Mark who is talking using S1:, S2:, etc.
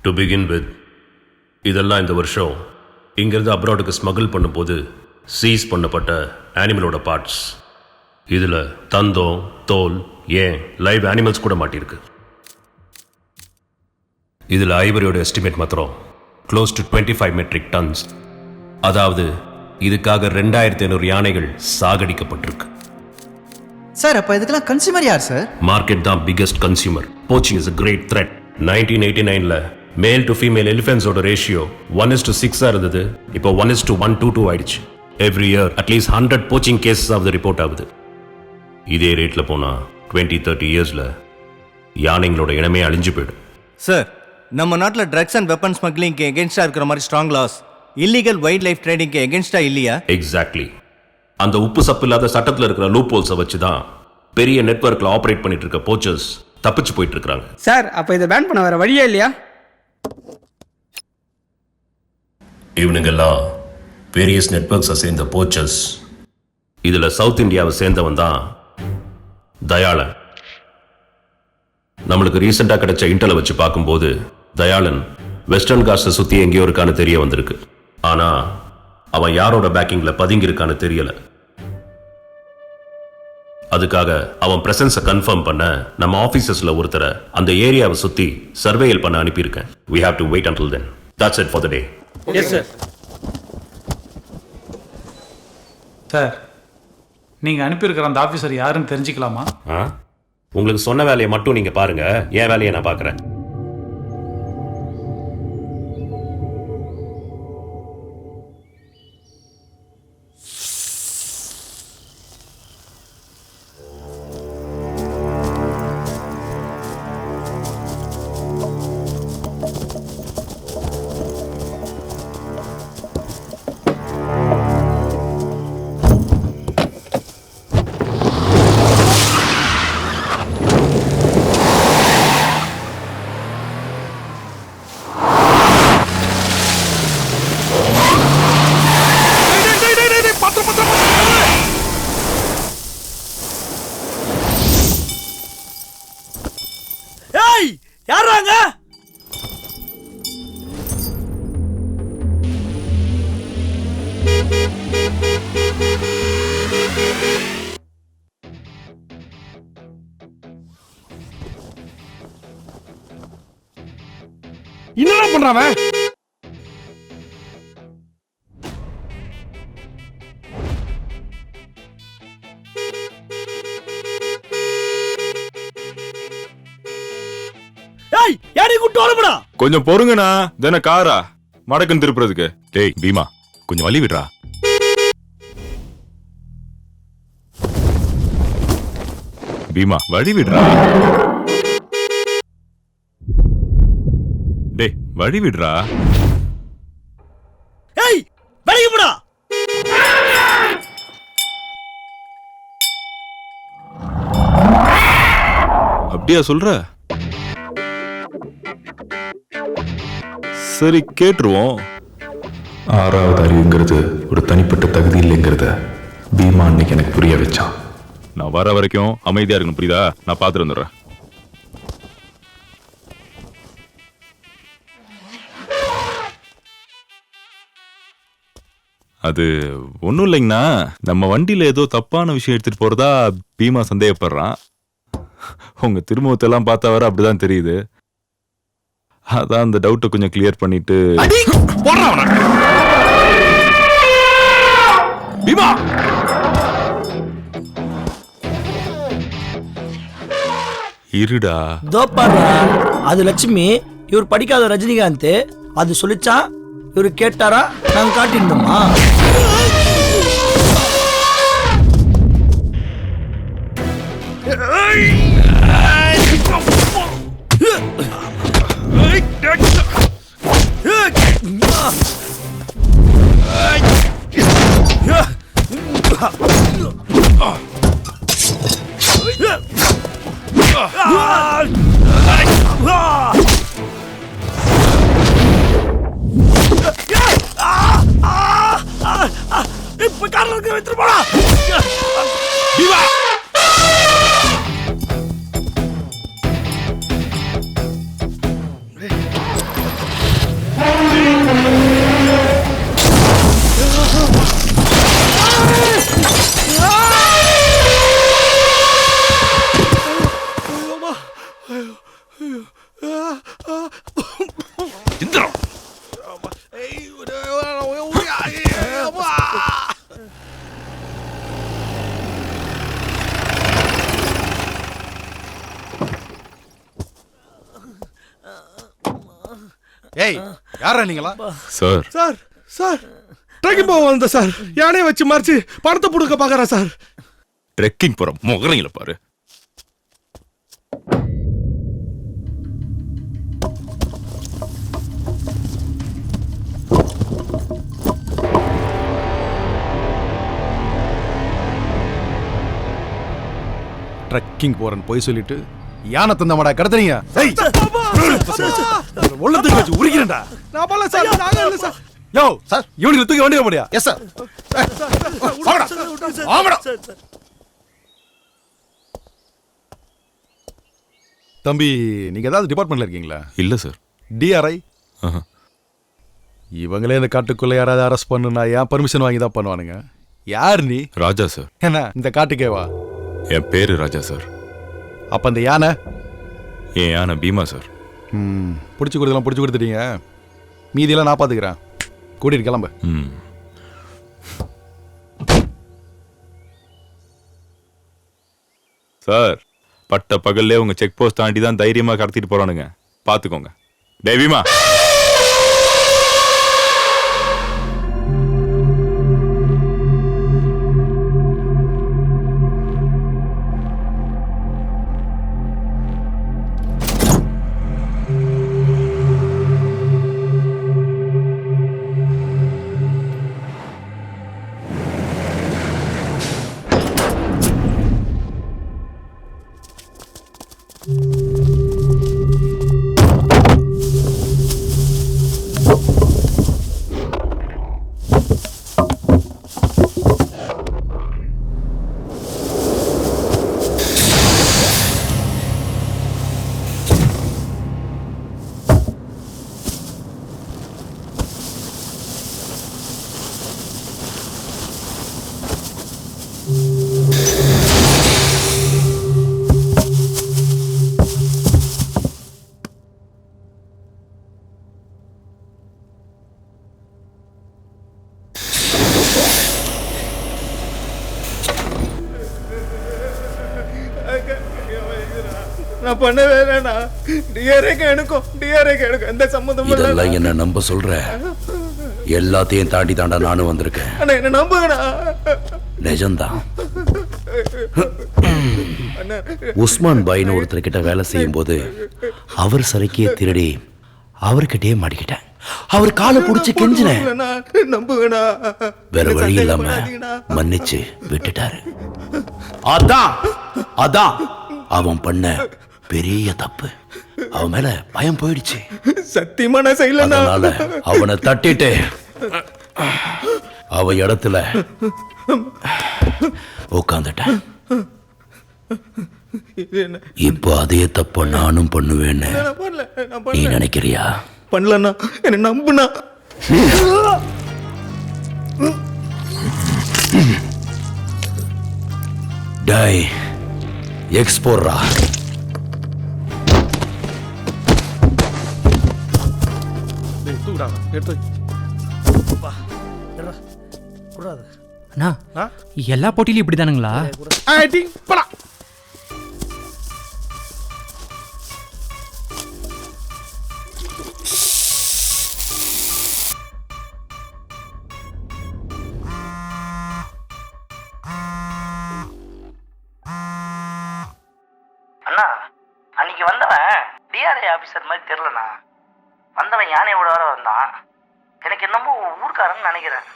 S1: To begin with இதெல்லாம் இந்த வருஷம் இங்கேருந்து அப்ராடுக்கு ஸ்மகிள் பண்ணும்போது சீஸ் பண்ணப்பட்ட அனிமலோட பார்ட்ஸ். இதில் தந்தம், தோல், ஏன் லைவ் அனிமல்ஸ் கூட மாட்டியிருக்கு. இதில் ஐவரியோட எஸ்டிமேட் மாத்திரம் க்ளோஸ் டு 25 மெட்ரிக் டன்ஸ். அதாவது இதுக்காக 2500 யானைகள் சாகடிக்கப்பட்டிருக்கு.
S2: சார், அப்ப இதுக்கெல்லாம் கன்சியூமர் யார் சார்?
S1: மார்க்கெட் தான் biggest consumer. Poaching is a great threat. 1989ல மேல் டு ஃபீமேல் எலிஃபென்ட்ஸோட ரேஷியோ 1:6 இருந்தது. இப்போ 1:122 ஆயிடுச்சு. Every year at least 100 poaching cases of report ஆகுது. இதே ரேட்ல போனா 20-30 இயர்ஸ்ல யானைங்களோட இனமே அழிஞ்சு போயிடும்.
S3: சார், நம்ம நாட்டில் ட்ரக்ஸ் அண்ட் வெப்பன் ஸ்மக்லிங்க்கு எகென்ஸ்டா இருக்கிற மாதிரி strong laws illegal wildlife ட்ரேடிங்க்கு எகென்ஸ்டா இல்லையா?
S1: எக்ஸாக்ட்லி. அந்த உப்பு சப்பு இல்லாத சட்டத்தில் இருக்கிற லூப் ஹோல்ஸை வச்சு தான் பெரிய நெட்வொர்க்ல ஆப்ரேட் பண்ணிட்டு இருக்க போச்சர்ஸ் தப்பிச்சு போயிட்டு இருக்காங்க.
S4: சார், அப்ப இதை பேன் பண்ண வேற வழியே இல்லையா?
S1: இவனுங்கெல்லாம் வேரியஸ் நெட்வொர்க்ஸை சேர்ந்த போச்சர்ஸ். இதுல சவுத் இந்தியாவை சேர்ந்தவன் தான் தயாளன். நம்மளுக்கு ரீசெண்டா கிடைச்ச இன்டலை வச்சு பார்க்கும்போது தயாளன் வெஸ்டர்ன் காஸ்ட்டை சுத்தி எங்கேயோ இருக்கான்னு தெரிய வந்திருக்கு. ஆனா அவன் யாரோட பேக்கிங்ல பதுங்கி இருக்கான்னு தெரியல. அதுக்காக அவன் பிரசன்ஸை கன்ஃபார்ம் பண்ண நம்ம ஆபீசர்ஸ்ல ஒருத்தரை அந்த ஏரியாவை சுத்தி சர்வேயல் பண்ண அனுப்பியிருக்கேன். We have to wait until then. That's it for the day.
S4: Yes sir.
S5: Sir, நீங்க அனுப்பியிருக்கிற அந்த ஆபீசர் யாருன்னு தெரிஞ்சுக்கலாமா?
S1: உங்களுக்கு சொன்ன வேலையை மட்டும் நீங்க பாருங்க, என் வேலையை நான் பார்க்கறேன்.
S3: யாராங்க?
S4: என்னடா பண்றான்?
S6: கொஞ்சம் பொறுங்கண்ணா. தானே காரா மடக்குன்னு திருப்புறதுக்கு. டேய் பீமா, கொஞ்சம் வழி விடுறா. பீமா, வழி விடுறா. டேய் வழி விடுறா.
S3: ஏய், வெளிய போடா.
S6: அப்படியா சொல்ற? சரி, கேட்டுருவோம்.
S7: ஆறாவது அறிவுங்கிறது ஒரு தனிப்பட்ட தகுதி இல்லைங்கிறத பீமா அன்னைக்கு எனக்கு புரிய வச்சான்.
S6: நான் வர வரைக்கும் அமைதியா இருக்கணும், புரியுதா? நான் பாத்துட்டு வந்துடுறேன். அது ஒன்றும் இல்லைங்கண்ணா, நம்ம வண்டியில ஏதோ தப்பான விஷயம் எடுத்துட்டு போறதா பீமா சந்தேகப்படுறான். உங்க திருமுகத்தெல்லாம் பார்த்தா வர அப்படிதான் தெரியுது. அதான் அந்த டவுட்டை கொஞ்சம் கிளியர் பண்ணிட்டு. பீமா, இருடா.
S8: அது லட்சுமி, இவர் படிக்காத ரஜினிகாந்த். அது சொல்லிச்சா, இவரு கேட்டாரா, நாங்க காட்டிருந்தோமா?
S3: இப்ப காரணத்துக்கு வைத்து போடா.
S6: இந்திரம்.
S9: ஏய் யாரா நீங்களா?
S6: சார்
S4: சார் சார் ட்ரெக்கிங் போக வந்த சார், யானையை வச்சு மறைச்சு பணத்தை புடுக்க பாக்குறா சார்.
S6: ட்ரெக்கிங் போற முகரையில பாரு.
S9: ட்ரக்கிங் போறேன்னு போய் சொல்லிட்டு யானை தந்தமாடா கடத்துறீங்க. ஏய் உள்ளத்துக்கு வச்சு உரிக்கிறேன்டா.
S4: நான் போல சார், நாங்க இல்ல சார்.
S9: யோ சார் இவனுக்கு தூக்கி வண்டியில முடியா? Yes sir. வாங்கடா வாங்கடா. தம்பி நீங்க ஏதாவது டிபார்ட்மெண்ட்ல இருக்கீங்களா?
S6: இல்ல சார்.
S9: டிஆர்ஐ
S6: ஆஹா.
S9: இவங்களே இந்த காட்டுக்குள்ள யாராவது அரெஸ்ட் பண்ணுனா ஏன் பர்மிஷன் வாங்கி தான் பண்ணுவானுங்க. யார் நீ?
S6: ராஜா சார்.
S9: என்ன இந்த காட்டுக்கேவா?
S6: என் பேரு ராஜா சார்.
S9: அப்ப அந்த யானை
S6: என் யானை பீமா சார்.
S9: பிடிச்சி கொடுத்தலாம் பிடிச்சி கொடுத்துட்டீங்க. மீதியெல்லாம் நான் பாத்துக்கிறேன். கூட்டிட்டு கிளம்பு.
S6: சார் பட்ட பகல்லே உங்க செக் போஸ்ட் தாண்டி தான் தைரியமா கடத்திட்டு போறானுங்க, பாத்துக்கோங்க. டேய் பீமா.
S3: நான் பண்ணவே இல்லைண்ணா. டிஆர்ஏக்கு எனக்கும் எந்த சம்மந்தமும் இல்லை.
S10: இதெல்லாம் என்ன நம்ப சொல்ற? எல்லாத்தையும் தாண்டி தாண்டா நானும் வந்திருக்கேன்.
S3: அண்ணா என்ன நம்புங்கண்ணா.
S10: நிஜம்தான். உஸ்மான் பாய்னு ஒருத்தர் கிட்ட வேலை செய்யும் போது அவர் சரக்கிய திருடி அவர்கிட்டயே மாட்டிக்கிட்டேன். அவர் காலை புடிச்சு கெஞ்சினேன்.
S3: நம்புங்கண்ணா.
S10: வேற வழி இல்லாம மன்னிச்சு விட்டுட்டாரு. அதான் அவன் பண்ண பெரிய தப்பு. அவன் மேல பயம் போயிடுச்சு.
S3: சத்தியமா நான் செய்யலண்ணா.
S10: அதனால அவனை தட்டிட்டு அவ இடத்துல உட்காந்துட்டேன். இப்போ அதே தப்ப நானும் பண்ணுவேன்னு நீ நினைக்கிறியா?
S3: பண்ணலண்ணா, என்ன நம்புனா.
S10: டேய் எக்ஸ்போர்ரா.
S2: அண்ணா எல்லா போட்டியிலும் இப்படி தானுங்களா?
S8: அண்ணா அன்னைக்கு வந்தவன் டிஆர்ஐ ஆபீசர் மாதிரி தெரியலண்ணா. வந்தவன் யானையோட வர வந்தான். எனக்கு என்னமோ ஊர்க்காரன்னு நினைக்கிறேன்.